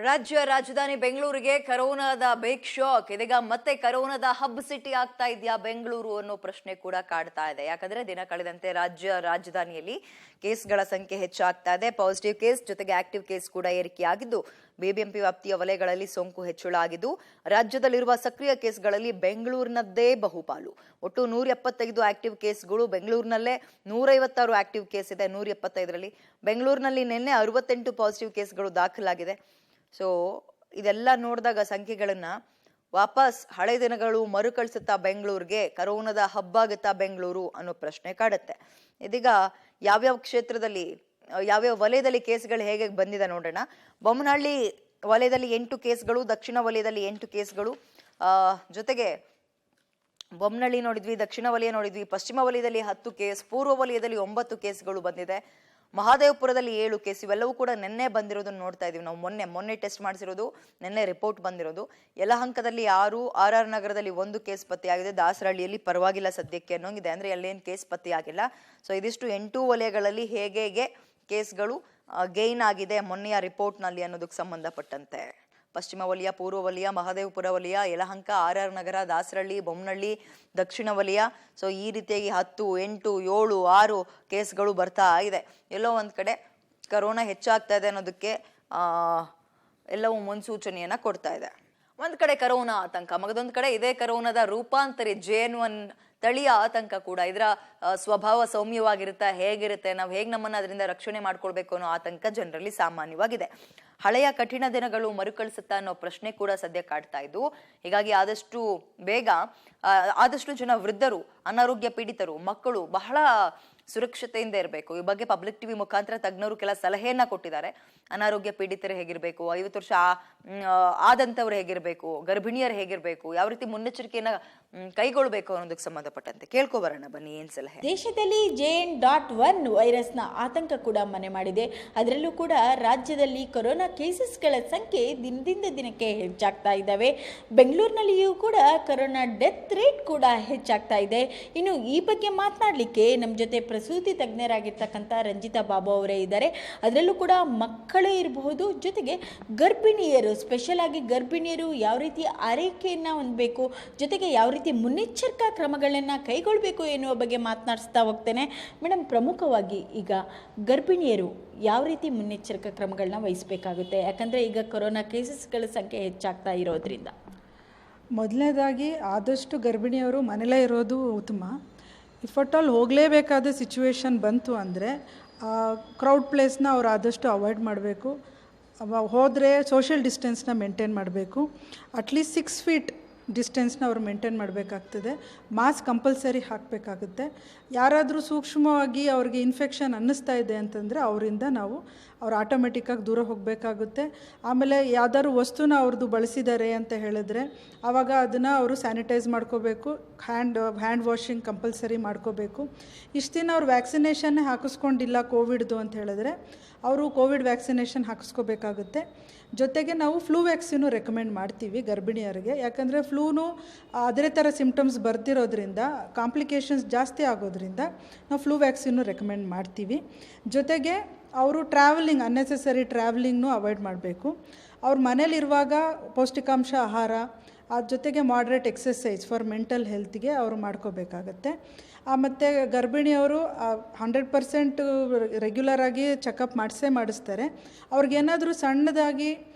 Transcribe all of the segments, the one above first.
ರಾಜ್ಯ ರಾಜಧಾನಿ ಬೆಂಗಳೂರಿಗೆ ಕರೋನಾದ ಬಿಗ್ ಶಾಕ್. ಇದೀಗ ಮತ್ತೆ ಕರೋನಾದ ಹಬ್ ಸಿಟಿ ಆಗ್ತಾ ಇದೆಯಾ ಬೆಂಗಳೂರು ಅನ್ನೋ ಪ್ರಶ್ನೆ ಕೂಡ ಕಾಡ್ತಾ ಇದೆ. ಯಾಕಂದ್ರೆ ದಿನ ಕಳೆದಂತೆ ರಾಜ್ಯ ರಾಜಧಾನಿಯಲ್ಲಿ ಕೇಸ್ಗಳ ಸಂಖ್ಯೆ ಹೆಚ್ಚಾಗ್ತಾ ಇದೆ. ಪಾಸಿಟಿವ್ ಕೇಸ್ ಜೊತೆಗೆ ಆಕ್ಟಿವ್ ಕೇಸ್ ಕೂಡ ಏರಿಕೆಯಾಗಿದ್ದು ಬಿಬಿಎಂಪಿ ವ್ಯಾಪ್ತಿಯ ವಲಯಗಳಲ್ಲಿ ಸೋಂಕು ಹೆಚ್ಚಳ ಆಗಿದ್ದು ರಾಜ್ಯದಲ್ಲಿರುವ ಸಕ್ರಿಯ ಕೇಸ್ಗಳಲ್ಲಿ ಬೆಂಗಳೂರಿನದ್ದೇ ಬಹುಪಾಲು. ಒಟ್ಟು 175 ಆಕ್ಟಿವ್ ಕೇಸ್ಗಳು ಬೆಂಗಳೂರಿನಲ್ಲೇ. 156 ಆಕ್ಟಿವ್ ಕೇಸ್ ಇದೆ 175ರಲ್ಲಿ. ಬೆಂಗಳೂರಿನಲ್ಲಿ ನಿನ್ನೆ 68 ಪಾಸಿಟಿವ್ ಕೇಸ್ಗಳು ದಾಖಲಾಗಿದೆ. ಸೊ ಇದೆಲ್ಲ ನೋಡಿದಾಗ ಸಂಖ್ಯೆಗಳನ್ನ ವಾಪಸ್ ಹಳೆ ದಿನಗಳು ಮರುಕಳಿಸುತ್ತಾ ಬೆಂಗಳೂರಿಗೆ, ಕರೋನಾದ ಹಬ್ಬಾಗುತ್ತಾ ಬೆಂಗಳೂರು ಅನ್ನೋ ಪ್ರಶ್ನೆ ಕಾಡುತ್ತೆ. ಇದೀಗ ಯಾವ್ಯಾವ ಕ್ಷೇತ್ರದಲ್ಲಿ ಯಾವ್ಯಾವ ವಲಯದಲ್ಲಿ ಕೇಸ್ಗಳು ಹೇಗೆ ಬಂದಿದೆ ನೋಡೋಣ. ಬೊಮ್ಮನಹಳ್ಳಿ ವಲಯದಲ್ಲಿ 8 ಕೇಸ್ಗಳು, ದಕ್ಷಿಣ ವಲಯದಲ್ಲಿ 8 ಕೇಸ್ಗಳು, ಜೊತೆಗೆ ಬೊಮ್ಮನಹಳ್ಳಿ ನೋಡಿದ್ವಿ, ದಕ್ಷಿಣ ವಲಯ ನೋಡಿದ್ವಿ, ಪಶ್ಚಿಮ ವಲಯದಲ್ಲಿ 10 ಕೇಸ್, ಪೂರ್ವ ವಲಯದಲ್ಲಿ 9 ಕೇಸ್ಗಳು ಬಂದಿದೆ. ಮಹಾದೇವಪುರದಲ್ಲಿ 7 ಕೇಸ್. ಇವೆಲ್ಲವೂ ಕೂಡ ನಿನ್ನೆ ಬಂದಿರೋದನ್ನ ನೋಡ್ತಾ ಇದೀವಿ ನಾವು. ಮೊನ್ನೆ ಟೆಸ್ಟ್ ಮಾಡಿಸಿರೋದು, ನಿನ್ನೆ ರಿಪೋರ್ಟ್ ಬಂದಿರೋದು. ಯಲಹಂಕದಲ್ಲಿ 6, RR ನಗರದಲ್ಲಿ 1 ಕೇಸ್ ಪತ್ತೆಯಾಗಿದೆ. ದಾಸರಹಳ್ಳಿಯಲ್ಲಿ ಪರವಾಗಿಲ್ಲ ಸದ್ಯಕ್ಕೆ ಅನ್ನೋಂಗಿದೆ, ಅಂದ್ರೆ ಅಲ್ಲೇನು ಕೇಸ್ ಪತ್ತೆಯಾಗಿಲ್ಲ. ಸೊ ಇದಿಷ್ಟು 8 ವಲಯಗಳಲ್ಲಿ ಹೇಗೆ ಕೇಸ್ಗಳು ಗೈನ್ ಆಗಿದೆ ಮೊನ್ನೆಯ ರಿಪೋರ್ಟ್ನಲ್ಲಿ ಅನ್ನೋದಕ್ಕೆ ಸಂಬಂಧಪಟ್ಟಂತೆ ಪಶ್ಚಿಮ ವಲಯ, ಪೂರ್ವ ವಲಯ, ಮಹಾದೇವಪುರ ವಲಯ, ಯಲಹಂಕ, RR ನಗರ, ದಾಸರಹಳ್ಳಿ, ಬೊಮ್ಮನಹಳ್ಳಿ, ದಕ್ಷಿಣ ವಲಯ. ಸೊ ಈ ರೀತಿಯಾಗಿ 10, 8, 7, 6 ಕೇಸ್ಗಳು ಬರ್ತಾ ಇದೆ. ಎಲ್ಲೋ ಒಂದ್ ಕಡೆ ಕರೋನಾ ಹೆಚ್ಚಾಗ್ತಾ ಇದೆ ಅನ್ನೋದಕ್ಕೆ ಎಲ್ಲವೂ ಮುನ್ಸೂಚನೆಯನ್ನ ಕೊಡ್ತಾ ಇದೆ. ಒಂದ್ ಕಡೆ ಕರೋನಾ ಆತಂಕ, ಮಗದೊಂದ್ ಕಡೆ ಇದೇ ಕರೋನಾದ ರೂಪಾಂತರಿ JN1 ತಳಿಯ ಆತಂಕ ಕೂಡ. ಇದರ ಸ್ವಭಾವ ಸೌಮ್ಯವಾಗಿರುತ್ತೆ, ಹೇಗಿರುತ್ತೆ, ನಾವು ಹೇಗೆ ನಮ್ಮನ್ನ ಅದರಿಂದ ರಕ್ಷಣೆ ಮಾಡ್ಕೊಳ್ಬೇಕು ಅನ್ನೋ ಆತಂಕ ಜನರಲ್ಲಿ ಸಾಮಾನ್ಯವಾಗಿದೆ. ಹಳೆಯ ಕಠಿಣ ದಿನಗಳು ಮರುಕಳಿಸುತ್ತಾ ಅನ್ನೋ ಪ್ರಶ್ನೆ ಕೂಡ ಸದ್ಯ ಕಾಡ್ತಾ ಇದ್ದು, ಹೀಗಾಗಿ ಆದಷ್ಟು ಬೇಗ ಆದಷ್ಟು ಜನ ವೃದ್ಧರು, ಅನಾರೋಗ್ಯ ಪೀಡಿತರು, ಮಕ್ಕಳು ಬಹಳ ಸುರಕ್ಷತೆಯಿಂದ ಇರಬೇಕು. ಈ ಬಗ್ಗೆ ಪಬ್ಲಿಕ್ ಟಿವಿ ಮುಖಾಂತರ ತಜ್ಞರು ಕೆಲ ಸಲಹೆಯನ್ನ ಕೊಟ್ಟಿದ್ದಾರೆ. ಅನಾರೋಗ್ಯ ಪೀಡಿತರು ಹೇಗಿರ್ಬೇಕು, 50 ವರ್ಷ ಆದಂತವ್ರು ಹೇಗಿರ್ಬೇಕು, ಗರ್ಭಿಣಿಯರು ಹೇಗಿರ್ಬೇಕು, ಯಾವ ರೀತಿ ಮುನ್ನೆಚ್ಚರಿಕೆಯನ್ನ ಕೈಗೊಳ್ಳಬೇಕು ಅನ್ನೋದಕ್ಕೆ ಸಂಬಂಧಪಟ್ಟಂತೆ ಕೇಳ್ಕೊಬರೋಣ ಬನ್ನಿ ಏನ್ ಸಲಹೆ. ದೇಶದಲ್ಲಿ JN.1 ವೈರಸ್ನ ಆತಂಕ ಕೂಡ ಮನೆ ಮಾಡಿದೆ. ಅದರಲ್ಲೂ ಕೂಡ ರಾಜ್ಯದಲ್ಲಿ ಕೊರೋನಾ ಕೇಸಸ್ಗಳ ಸಂಖ್ಯೆ ದಿನದಿಂದ ದಿನಕ್ಕೆ ಹೆಚ್ಚಾಗ್ತಾ ಇದ್ದಾವೆ. ಬೆಂಗಳೂರಿನಲ್ಲಿಯೂ ಕೂಡ ಕೊರೋನಾ ಡೆತ್ ರೇಟ್ ಕೂಡ ಹೆಚ್ಚಾಗ್ತಾ ಇದೆ. ಇನ್ನು ಈ ಬಗ್ಗೆ ಮಾತನಾಡಲಿಕ್ಕೆ ನಮ್ಮ ಜೊತೆ ಪ್ರಸೂತಿ ತಜ್ಞರಾಗಿರ್ತಕ್ಕಂಥ ರಂಜಿತಾ ಬಾಬು ಅವರೇ ಇದ್ದಾರೆ. ಅದರಲ್ಲೂ ಕೂಡ ಮಕ್ಕಳೇ ಇರಬಹುದು, ಜೊತೆಗೆ ಗರ್ಭಿಣಿಯರು, ಸ್ಪೆಷಲ್ ಆಗಿ ಗರ್ಭಿಣಿಯರು ಯಾವ ರೀತಿ ಆರೈಕೆಯನ್ನು ಹೊಂದಬೇಕು, ಜೊತೆಗೆ ಯಾವ ರೀತಿ ಮುನ್ನೆಚ್ಚರಿಕಾ ಕ್ರಮಗಳನ್ನು ಕೈಗೊಳ್ಳಬೇಕು ಎನ್ನುವ ಬಗ್ಗೆ ಮಾತನಾಡಿಸ್ತಾ ಹೋಗ್ತೇನೆ. ಮೇಡಮ್, ಪ್ರಮುಖವಾಗಿ ಈಗ ಗರ್ಭಿಣಿಯರು ಯಾವ ರೀತಿ ಮುನ್ನೆಚ್ಚರಿಕಾ ಕ್ರಮಗಳನ್ನ ವಹಿಸಬೇಕಾಗುತ್ತೆ, ಯಾಕಂದರೆ ಈಗ ಕೊರೋನಾ ಕೇಸಸ್ಗಳ ಸಂಖ್ಯೆ ಹೆಚ್ಚಾಗ್ತಾ ಇರೋದ್ರಿಂದ? ಮೊದಲನೇದಾಗಿ ಆದಷ್ಟು ಗರ್ಭಿಣಿಯವರು ಮನೇಲೇ ಇರೋದು ಉತ್ತಮ. ಇಫ್ ಅಟ್ ಆಲ್ ಹೋಗಲೇಬೇಕಾದ ಸಿಚುವೇಶನ್ ಬಂತು ಅಂದರೆ ಕ್ರೌಡ್ ಪ್ಲೇಸ್ನ ಅವ್ರು ಆದಷ್ಟು ಅವಾಯ್ಡ್ ಮಾಡಬೇಕು. ಹೋದರೆ ಸೋಷಿಯಲ್ ಡಿಸ್ಟೆನ್ಸ್ನ ಮೇಂಟೈನ್ ಮಾಡಬೇಕು. ಅಟ್ಲೀಸ್ಟ್ 6 ಫೀಟ್ ಡಿಸ್ಟೆನ್ಸ್ನ ಅವ್ರು ಮೇಂಟೈನ್ ಮಾಡಬೇಕಾಗ್ತದೆ. ಮಾಸ್ಕ್ ಕಂಪಲ್ಸರಿ ಹಾಕಬೇಕಾಗುತ್ತೆ. ಯಾರಾದರೂ ಸೂಕ್ಷ್ಮವಾಗಿ ಅವ್ರಿಗೆ ಇನ್ಫೆಕ್ಷನ್ ಅನ್ನಿಸ್ತಾ ಇದೆ ಅಂತಂದರೆ ಅವರಿಂದ ಅವ್ರು ಆಟೋಮೆಟಿಕ್ಕಾಗಿ ದೂರ ಹೋಗಬೇಕಾಗುತ್ತೆ. ಆಮೇಲೆ ಯಾವ್ದಾದ್ರು ವಸ್ತುನ ಅವ್ರದ್ದು ಬಳಸಿದ್ದಾರೆ ಅಂತ ಹೇಳಿದ್ರೆ ಆವಾಗ ಅದನ್ನು ಅವರು ಸ್ಯಾನಿಟೈಸ್ ಮಾಡ್ಕೋಬೇಕು. ಹ್ಯಾಂಡ್ ವಾಷಿಂಗ್ ಕಂಪಲ್ಸರಿ ಮಾಡ್ಕೋಬೇಕು. ಇಷ್ಟು ದಿನ ಅವ್ರು ವ್ಯಾಕ್ಸಿನೇಷನ್ನೇ ಹಾಕಿಸ್ಕೊಂಡಿಲ್ಲ ಕೋವಿಡ್ದು ಅಂತ ಹೇಳಿದ್ರೆ ಅವರು ಕೋವಿಡ್ ವ್ಯಾಕ್ಸಿನೇಷನ್ ಹಾಕಿಸ್ಕೋಬೇಕಾಗುತ್ತೆ. ಜೊತೆಗೆ ನಾವು ಫ್ಲೂ ವ್ಯಾಕ್ಸಿನು ರೆಕಮೆಂಡ್ ಮಾಡ್ತೀವಿ ಗರ್ಭಿಣಿಯರಿಗೆ. ಯಾಕಂದರೆ ಫ್ಲೂನು ಅದೇ ಥರ ಸಿಮ್ಟಮ್ಸ್ ಬರ್ತಿರೋದ್ರಿಂದ, ಕಾಂಪ್ಲಿಕೇಶನ್ಸ್ ಜಾಸ್ತಿ ಆಗೋದ್ರಿಂದ ನಾವು ಫ್ಲೂ ವ್ಯಾಕ್ಸಿನು ರೆಕಮೆಂಡ್ ಮಾಡ್ತೀವಿ. ಜೊತೆಗೆ ಅವರು ಟ್ರಾವೆಲಿಂಗ್, ಅನ್ನೆಸೆಸರಿ ಟ್ರಾವೆಲಿಂಗ್ನೂ ಅವಾಯ್ಡ್ ಮಾಡಬೇಕು. ಅವ್ರ ಮನೇಲಿರುವಾಗ ಪೌಷ್ಟಿಕಾಂಶ ಆಹಾರ, ಅದ್ರ ಜೊತೆಗೆ ಮಾಡ್ರೇಟ್ ಎಕ್ಸಸೈಸ್ ಫಾರ್ ಮೆಂಟಲ್ ಹೆಲ್ತ್ಗೆ ಅವರು ಮಾಡ್ಕೋಬೇಕಾಗತ್ತೆ. ಮತ್ತು ಗರ್ಭಿಣಿಯವರು 100% ರೆಗ್ಯುಲರಾಗಿ ಚೆಕಪ್ ಮಾಡಿಸ್ತಾರೆ. ಅವ್ರಿಗೇನಾದರೂ ಸಣ್ಣದಾಗಿ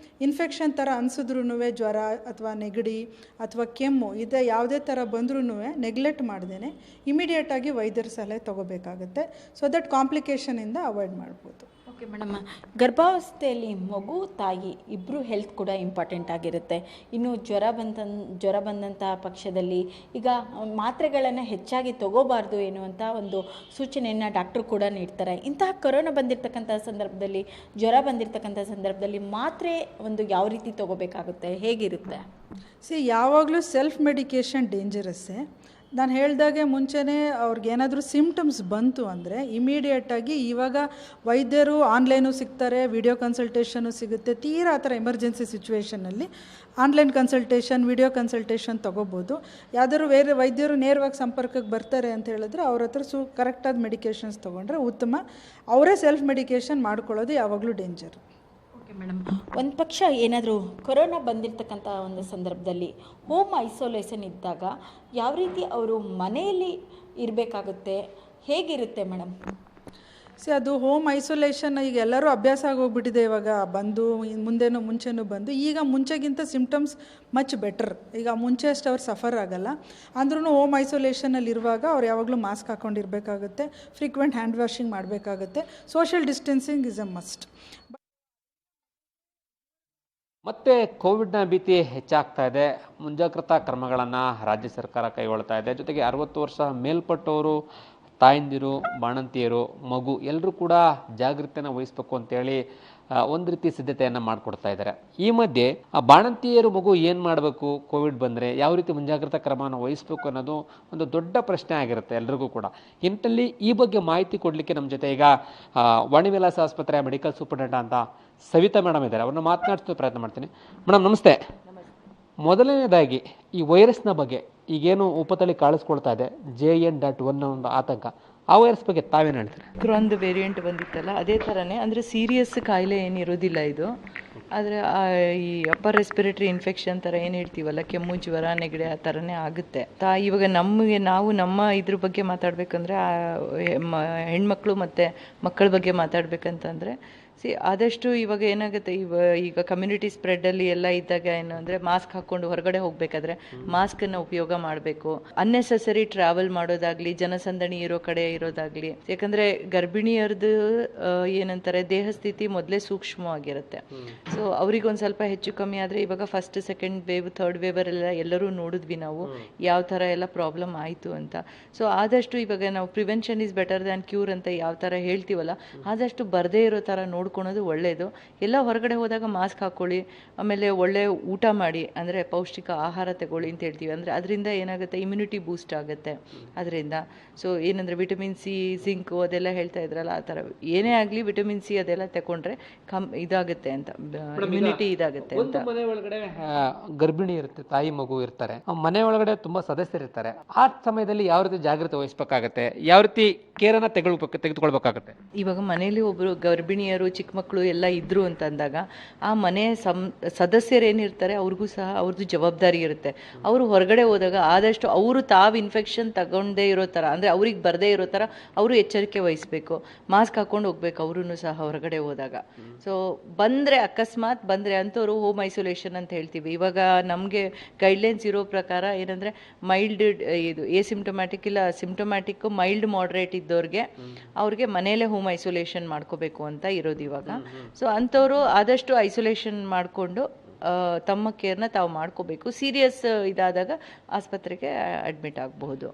ಇನ್ಫೆಕ್ಷನ್ ಥರ ಅನಿಸಿದ್ರೂ, ಜ್ವರ ಅಥವಾ ನೆಗಡಿ ಅಥವಾ ಕೆಮ್ಮು ಇದೆ ಯಾವುದೇ ಥರ ಬಂದ್ರೂ ನೆಗ್ಲೆಕ್ಟ್ ಮಾಡ್ದೇ ಇಮಿಡಿಯೇಟಾಗಿ ವೈದ್ಯರ ಸಲಹೆ ತೊಗೋಬೇಕಾಗುತ್ತೆ. ಸೊ ದಟ್ ಕಾಂಪ್ಲಿಕೇಶನಿಂದ ಅವಾಯ್ಡ್ ಮಾಡ್ಬೋದು. ಓಕೆ ಮೇಡಮ್, ಗರ್ಭಾವಸ್ಥೆಯಲ್ಲಿ ಮಗು, ತಾಯಿ ಇಬ್ಬರು ಹೆಲ್ತ್ ಕೂಡ ಇಂಪಾರ್ಟೆಂಟ್ ಆಗಿರುತ್ತೆ. ಇನ್ನು ಜ್ವರ ಬಂದಂತಹ ಪಕ್ಷದಲ್ಲಿ ಈಗ ಮಾತ್ರೆಗಳನ್ನು ಹೆಚ್ಚಾಗಿ ತಗೋಬಾರ್ದು ಎನ್ನುವಂಥ ಒಂದು ಸೂಚನೆಯನ್ನು ಡಾಕ್ಟ್ರು ಕೂಡ ನೀಡ್ತಾರೆ. ಇಂತಹ ಕೊರೋನಾ ಬಂದಿರತಕ್ಕಂಥ ಸಂದರ್ಭದಲ್ಲಿ, ಜ್ವರ ಬಂದಿರತಕ್ಕಂಥ ಸಂದರ್ಭದಲ್ಲಿ ಮಾತ್ರೆ ಒಂದು ಯಾವ ರೀತಿ ತಗೋಬೇಕಾಗುತ್ತೆ, ಹೇಗಿರುತ್ತೆ? ಯಾವಾಗಲೂ ಸೆಲ್ಫ್ ಮೆಡಿಕೇಷನ್ ಡೇಂಜರಸ್ಸೇ. ನಾನು ಹೇಳಿದಾಗೆ ಮುಂಚೆನೇ ಅವ್ರಿಗೇನಾದರೂ ಸಿಮ್ಟಮ್ಸ್ ಬಂತು ಅಂದರೆ ಇಮಿಡಿಯೇಟಾಗಿ ಇವಾಗ ವೈದ್ಯರು ಆನ್ಲೈನು ಸಿಗ್ತಾರೆ, ವಿಡಿಯೋ ಕನ್ಸಲ್ಟೇಷನು ಸಿಗುತ್ತೆ. ತೀರಾ ಆ ಥರ ಎಮರ್ಜೆನ್ಸಿ ಸಿಚುವೇಷನಲ್ಲಿ ಆನ್ಲೈನ್ ಕನ್ಸಲ್ಟೇಷನ್, ವಿಡಿಯೋ ಕನ್ಸಲ್ಟೇಷನ್ ತೊಗೋಬೋದು. ಯಾವ್ದಾದ್ರು ಬೇರೆ ವೈದ್ಯರು ನೇರವಾಗಿ ಸಂಪರ್ಕಕ್ಕೆ ಬರ್ತಾರೆ ಅಂತ ಹೇಳಿದ್ರೆ ಅವ್ರ ಹತ್ರ ಕರೆಕ್ಟಾದ ಮೆಡಿಕೇಷನ್ಸ್ ತೊಗೊಂಡ್ರೆ ಉತ್ತಮ. ಅವರೇ ಸೆಲ್ಫ್ ಮೆಡಿಕೇಷನ್ ಮಾಡ್ಕೊಳ್ಳೋದು ಯಾವಾಗಲೂ ಡೇಂಜರ್. ಓಕೆ ಮೇಡಮ್, ಒಂದು ಪಕ್ಷ ಏನಾದರೂ ಕೊರೋನಾ ಬಂದಿರತಕ್ಕಂಥ ಒಂದು ಸಂದರ್ಭದಲ್ಲಿ ಹೋಮ್ ಐಸೋಲೇಷನ್ ಇದ್ದಾಗ ಯಾವ ರೀತಿ ಅವರು ಮನೆಯಲ್ಲಿ ಇರಬೇಕಾಗುತ್ತೆ, ಹೇಗಿರುತ್ತೆ ಮೇಡಮ್? ಅದು ಹೋಮ್ ಐಸೋಲೇಷನ್ ಈಗ ಎಲ್ಲರೂ ಅಭ್ಯಾಸ ಆಗೋಗ್ಬಿಟ್ಟಿದೆ. ಇವಾಗ ಬಂದು ಮುಂಚೆನೂ ಬಂದು ಈಗ ಮುಂಚೆಗಿಂತ ಸಿಮ್ಟಮ್ಸ್ ಮಚ್ ಬೆಟರ್. ಈಗ ಮುಂಚೆ ಅಷ್ಟು ಅವ್ರು ಸಫರ್ ಆಗಲ್ಲ. ಅಂದ್ರೂ ಹೋಮ್ ಐಸೋಲೇಷನಲ್ಲಿ ಇರುವಾಗ ಅವ್ರು ಯಾವಾಗಲೂ ಮಾಸ್ಕ್ ಹಾಕ್ಕೊಂಡಿರ್ಬೇಕಾಗುತ್ತೆ, ಫ್ರೀಕ್ವೆಂಟ್ ಹ್ಯಾಂಡ್ ವಾಷಿಂಗ್ ಮಾಡಬೇಕಾಗುತ್ತೆ, social distancing is a must. ಮತ್ತೆ ಕೋವಿಡ್ನ ಭೀತಿ ಹೆಚ್ಚಾಗ್ತಾ ಇದೆ. ಮುಂಜಾಗ್ರತಾ ಕ್ರಮಗಳನ್ನು ರಾಜ್ಯ ಸರ್ಕಾರ ಕೈಗೊಳ್ತಾ ಇದೆ. ಜೊತೆಗೆ 60 ವರ್ಷ ಮೇಲ್ಪಟ್ಟವರು, ತಾಯಂದಿರು, ಬಾಣಂತಿಯರು, ಮಗು ಎಲ್ಲರೂ ಕೂಡ ಜಾಗೃತಿಯನ್ನು ವಹಿಸಬೇಕು ಅಂತೇಳಿ ಒಂದು ರೀತಿ ಸಿದ್ಧತೆಯನ್ನು ಮಾಡಿಕೊಡ್ತಾ ಇದ್ದಾರೆ. ಈ ಮಧ್ಯೆ ಆ ಬಾಣಂತಿಯರು, ಮಗು ಏನು ಮಾಡಬೇಕು, ಕೋವಿಡ್ ಬಂದರೆ ಯಾವ ರೀತಿ ಮುಂಜಾಗ್ರತಾ ಕ್ರಮವನ್ನು ವಹಿಸಬೇಕು ಅನ್ನೋದು ಒಂದು ದೊಡ್ಡ ಪ್ರಶ್ನೆ ಆಗಿರುತ್ತೆ ಎಲ್ರಿಗೂ ಕೂಡ. ಇಂಥಲ್ಲಿ ಈ ಬಗ್ಗೆ ಮಾಹಿತಿ ಕೊಡಲಿಕ್ಕೆ ನಮ್ಮ ಜೊತೆ ಈಗ ವಾಣಿವಿಲಾಸ ಆಸ್ಪತ್ರೆಯ ಮೆಡಿಕಲ್ ಸೂಪರಿಂಟೆಂಡೆಂಟ್ ಅಂತ ಸವಿತಾ ಮೇಡಮ್ ಇದ್ದಾರೆ. ಅವ್ರನ್ನ ಮಾತನಾಡಿಸೋ ಪ್ರಯತ್ನ ಮಾಡ್ತೀನಿ. ಮೇಡಮ್ ನಮಸ್ತೆ. ಮೊದಲನೇದಾಗಿ ಈ ವೈರಸ್ನ ಬಗ್ಗೆ ಈಗೇನು ಉಪತಳಿ ಕಾಣಿಸ್ಕೊಳ್ತಾ ಇದೆ JN.1 ಒಂದು ಆತಂಕ, ಆ ವೈರಸ್ ಬಗ್ಗೆ ತಾವೇನು ಹೇಳ್ತೀರಿ? ಒಂದು ವೇರಿಯಂಟ್ ಬಂದಿತ್ತಲ್ಲ ಅದೇ ಥರನೇ, ಅಂದರೆ ಸೀರಿಯಸ್ ಕಾಯಿಲೆ ಏನಿರೋದಿಲ್ಲ ಇದು. ಆದರೆ ಈ ಅಪ್ಪರ್ ರೆಸ್ಪಿರೇಟರಿ ಇನ್ಫೆಕ್ಷನ್ ಥರ ಏನು ಹೇಳ್ತೀವಲ್ಲ, ಕೆಮ್ಮು, ಜ್ವರ, ನೆಗಡಿ ಆ ಥರನೇ ಆಗುತ್ತೆ. ಇವಾಗ ನಾವು ನಮ್ಮ ಇದ್ರ ಬಗ್ಗೆ ಮಾತಾಡಬೇಕಂದ್ರೆ ಹೆಣ್ಮಕ್ಳು ಮತ್ತು ಮಕ್ಕಳ ಬಗ್ಗೆ ಮಾತಾಡಬೇಕಂತಂದರೆ ಆದಷ್ಟು ಇವಾಗ ಏನಾಗುತ್ತೆ, ಈಗ ಕಮ್ಯುನಿಟಿ ಸ್ಪ್ರೆಡ್ಡಲ್ಲಿ ಎಲ್ಲ ಇದ್ದಾಗ ಏನು ಅಂದರೆ ಮಾಸ್ಕ್ ಹಾಕ್ಕೊಂಡು ಹೊರಗಡೆ ಹೋಗಬೇಕಾದ್ರೆ ಮಾಸ್ಕನ್ನು ಉಪಯೋಗ ಮಾಡಬೇಕು. ಅನ್ನೆಸೆಸರಿ ಟ್ರಾವೆಲ್ ಮಾಡೋದಾಗಲಿ, ಜನಸಂದಣಿ ಇರೋ ಕಡೆ ಇರೋದಾಗಲಿ. ಯಾಕಂದರೆ ಗರ್ಭಿಣಿಯರದು ಏನಂತಾರೆ, ದೇಹ ಸ್ಥಿತಿ ಮೊದಲೇ ಸೂಕ್ಷ್ಮವಾಗಿರುತ್ತೆ. ಸೊ ಅವ್ರಿಗೊಂದು ಸ್ವಲ್ಪ ಹೆಚ್ಚು ಕಮ್ಮಿ ಆದರೆ, ಇವಾಗ ಫಸ್ಟ್, ಸೆಕೆಂಡ್ ವೇವ್, ಥರ್ಡ್ ವೇವರೆಲ್ಲ ಎಲ್ಲರೂ ನೋಡಿದ್ವಿ ನಾವು ಯಾವ ಥರ ಎಲ್ಲ ಪ್ರಾಬ್ಲಮ್ ಆಯಿತು ಅಂತ. ಸೊ ಆದಷ್ಟು ಇವಾಗ ನಾವು prevention is better than cure ಅಂತ ಯಾವ ಥರ ಹೇಳ್ತೀವಲ್ಲ, ಆದಷ್ಟು ಬರದೇ ಇರೋ ಥರ ನೋಡ್ಕೊಳೋದು ಒಳ್ಳೆಯದು. ಎಲ್ಲ ಹೊರಗಡೆ ಹೋದಾಗ ಮಾಸ್ಕ್ ಹಾಕ್ಕೊಳ್ಳಿ, ಆಮೇಲೆ ಒಳ್ಳೆ ಊಟ ಮಾಡಿ, ಅಂದರೆ ಪೌಷ್ಟಿಕ ಆಹಾರ ತಗೊಳ್ಳಿ ಅಂತ ಹೇಳ್ತೀವಿ. ಅಂದರೆ ಅದರಿಂದ ಏನಾಗುತ್ತೆ, ಇಮ್ಯುನಿಟಿ ಬೂಸ್ಟ್ ಆಗುತ್ತೆ ಅದರಿಂದ. ಸೊ ಏನಂದರೆ ವಿಟಮಿನ್ ಸಿ, ಜಿಂಕು ಅದೆಲ್ಲ ಹೇಳ್ತಾ ಇದ್ರಲ್ಲ, ಆ ಥರ ಏನೇ ಆಗಲಿ ವಿಟಮಿನ್ ಸಿ ಅದೆಲ್ಲ ತಗೊಂಡ್ರೆ ಇದಾಗುತ್ತೆ ಅಂತ, ಇಮ್ಯುನಿಟಿ ಇದಾಗುತ್ತೆ ಅಂತ. ಮನೆ ಒಳಗಡೆ ಗರ್ಭಿಣಿ ಇರುತ್ತೆ, ತಾಯಿ ಮಗು ಇರ್ತಾರೆ, ಮನೆ ಒಳಗಡೆ ತುಂಬಾ ಸದಸ್ಯರಿರ್ತಾರೆ. ಆ ಸಮಯದಲ್ಲಿ ಯಾವ ರೀತಿ ಜಾಗೃತಿ ವಹಿಸಬೇಕಾಗತ್ತೆ, ಯಾವ ರೀತಿ ಕೇರನ್ನ ತೆಗೆದುಕೊಳ್ಬೇಕಾಗತ್ತೆ? ಇವಾಗ ಮನೇಲಿ ಒಬ್ಬರು ಗರ್ಭಿಣಿಯರು, ಚಿಕ್ಕ ಮಕ್ಕಳು ಎಲ್ಲ ಇದ್ರು ಅಂತ ಅಂದಾಗ ಆ ಮನೆ ಸದಸ್ಯರು ಏನಿರ್ತಾರೆ ಅವ್ರಿಗೂ ಸಹ ಅವ್ರದ್ದು ಜವಾಬ್ದಾರಿ ಇರುತ್ತೆ. ಅವರು ಹೊರಗಡೆ ಹೋದಾಗ ಆದಷ್ಟು ಅವರು ತಾವು ಇನ್ಫೆಕ್ಷನ್ ತಗೊಂಡೇ ಇರೋ ಥರ, ಅಂದರೆ ಅವ್ರಿಗೆ ಬರದೇ ಇರೋ ಥರ ಅವರು ಎಚ್ಚರಿಕೆ ವಹಿಸಬೇಕು. ಮಾಸ್ಕ್ ಹಾಕ್ಕೊಂಡು ಹೋಗ್ಬೇಕು ಅವರೂ ಸಹ ಹೊರಗಡೆ ಹೋದಾಗ. ಸೊ ಅಕಸ್ಮಾತ್ ಬಂದರೆ ಅಂಥವ್ರು ಹೋಮ್ ಐಸೋಲೇಷನ್ ಅಂತ ಹೇಳ್ತೀವಿ. ಇವಾಗ ನಮಗೆ ಗೈಡ್ಲೈನ್ಸ್ ಇರೋ ಪ್ರಕಾರ ಏನಂದರೆ ಮೈಲ್ಡ್, ಇದು ಎಸಿಂಪ್ಟೊಮ್ಯಾಟಿಕ್ ಇಲ್ಲ ಸಿಂಪ್ಟೊಮ್ಯಾಟಿಕ್, ಮೈಲ್ಡ್ ಮಾಡ್ರೇಟ್ ಇದ್ದವ್ರಿಗೆ ಅವ್ರಿಗೆ ಮನೇಲೆ ಹೋಮ್ ಐಸೋಲೇಷನ್ ಮಾಡ್ಕೋಬೇಕು ಅಂತ ಇರೋದು ಇವಾಗ. ಸೊ ಅಂಥವ್ರು ಆದಷ್ಟು ಐಸೋಲೇಷನ್ ಮಾಡಿಕೊಂಡು ತಮ್ಮ ಕೇರ್ನ ತಾವು ಮಾಡ್ಕೋಬೇಕು. ಸೀರಿಯಸ್ ಇದಾದಾಗ ಆಸ್ಪತ್ರೆಗೆ ಅಡ್ಮಿಟ್ ಆಗಬಹುದು.